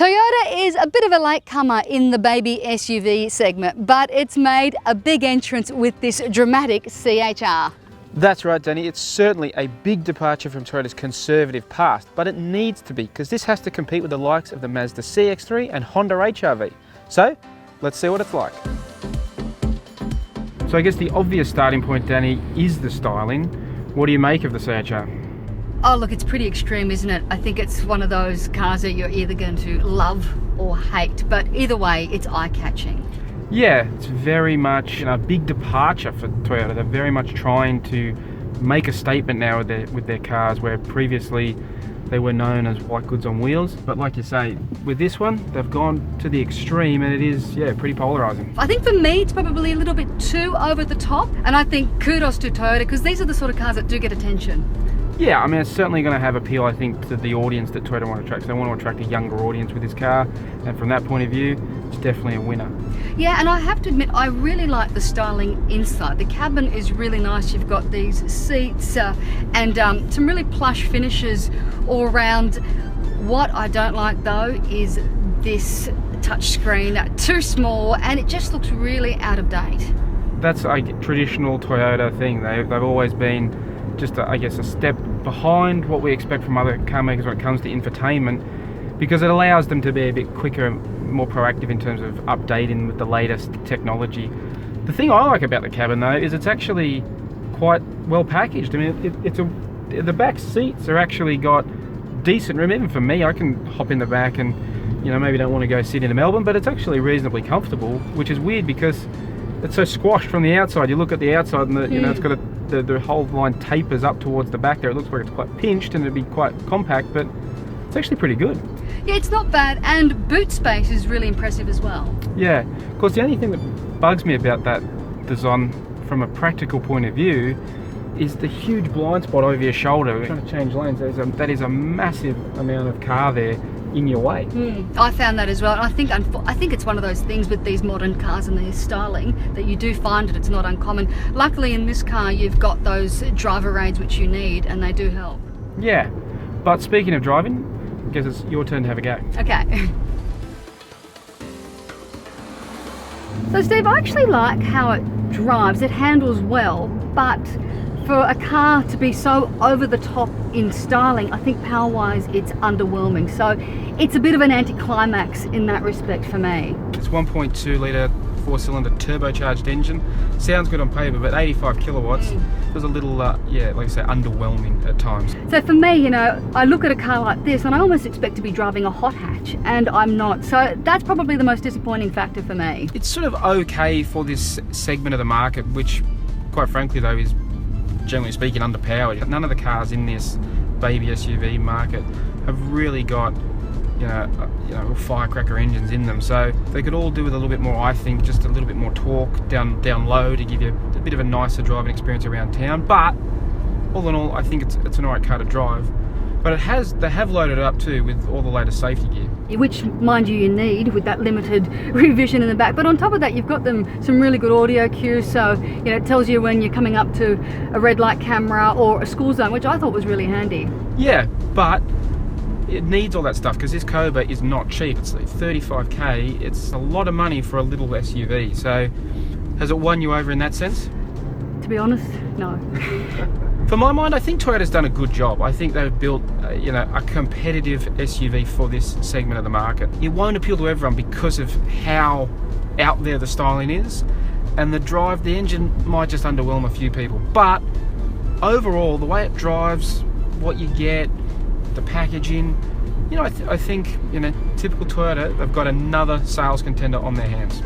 Toyota is a bit of a latecomer in the baby SUV segment, but it's made a big entrance with this dramatic CHR. That's right, Danny. It's certainly a big departure from Toyota's conservative past, but it needs to be because this has to compete with the likes of the Mazda CX-3 and Honda HR-V. So, let's see what it's like. So I guess the obvious starting point, Danny, is the styling. What do you make of the CHR? Oh look, it's pretty extreme, isn't it? I think it's one of those cars that you're either going to love or hate, but either way, it's eye-catching. Yeah, it's very much a big departure for Toyota. They're very much trying to make a statement now with their cars, where previously they were known as white goods on wheels. But like you say, with this one, they've gone to the extreme, and it is, yeah, pretty polarizing. I think for me, it's probably a little bit too over the top, and I think kudos to Toyota, because these are the sort of cars that do get attention. Yeah, I mean, it's certainly going to have appeal, I think, to the audience that Toyota want to attract. So they want to attract a younger audience with this car, and from that point of view, it's definitely a winner. Yeah, and I have to admit, I really like the styling inside. The cabin is really nice. You've got these seats and some really plush finishes all around. What I don't like, though, is this touchscreen. Too small, and it just looks really out of date. That's a traditional Toyota thing. They've always been just, I guess, a step behind what we expect from other car makers when it comes to infotainment, because it allows them to be a bit quicker and more proactive in terms of updating with the latest technology. The thing I like about the cabin, though, is it's actually quite well packaged. I mean, the back seats are actually got decent room. Even for me, I can hop in the back and, you know, maybe don't want to go sit into Melbourne, but it's actually reasonably comfortable, which is weird because it's so squashed from the outside. You look at the outside and you know, it's got the whole line tapers up towards the back there. It looks like it's quite pinched and it'd be quite compact, but it's actually pretty good. Yeah, it's not bad, and boot space is really impressive as well. Yeah, of course, the only thing that bugs me about that design from a practical point of view is the huge blind spot over your shoulder. Trying to change lanes, that is a massive amount of car there in your way. I found that as well, and I think it's one of those things with these modern cars and their styling that you do find it. It's not uncommon. Luckily in this car you've got those driver aids which you need, and they do help. Yeah, but speaking of driving, I guess it's your turn to have a go. Okay. So Steve, I actually like how it drives. It handles well, but for a car to be so over the top in styling, I think power-wise it's underwhelming. So it's a bit of an anticlimax in that respect for me. It's 1.2 litre 4-cylinder turbocharged engine. Sounds good on paper, but 85 kilowatts. It was a little, yeah, like I say, underwhelming at times. So for me, you know, I look at a car like this and I almost expect to be driving a hot hatch, and I'm not. So that's probably the most disappointing factor for me. It's sort of okay for this segment of the market, which, quite frankly though, is generally speaking underpowered. None of the cars in this baby SUV market have really got you know firecracker engines in them, so they could all do with a little bit more, I think, just a little bit more torque down low to give you a bit of a nicer driving experience around town. But all in all, I think it's an alright car to drive. But they have loaded it up too with all the latest safety gear, which, mind you need with that limited revision in the back. But on top of that, you've got some really good audio cues, so you know, it tells you when you're coming up to a red light camera or a school zone, which I thought was really handy. Yeah, but it needs all that stuff because this Koba is not cheap. It's like 35k. It's a lot of money for a little SUV. So has it won you over in that sense? To be honest, no. For my mind, I think Toyota's done a good job. I think they've built, you know, a competitive SUV for this segment of the market. It won't appeal to everyone because of how out there the styling is, and the engine might just underwhelm a few people. But overall, the way it drives, what you get, the packaging, you know, I think, you know, typical Toyota, they've got another sales contender on their hands.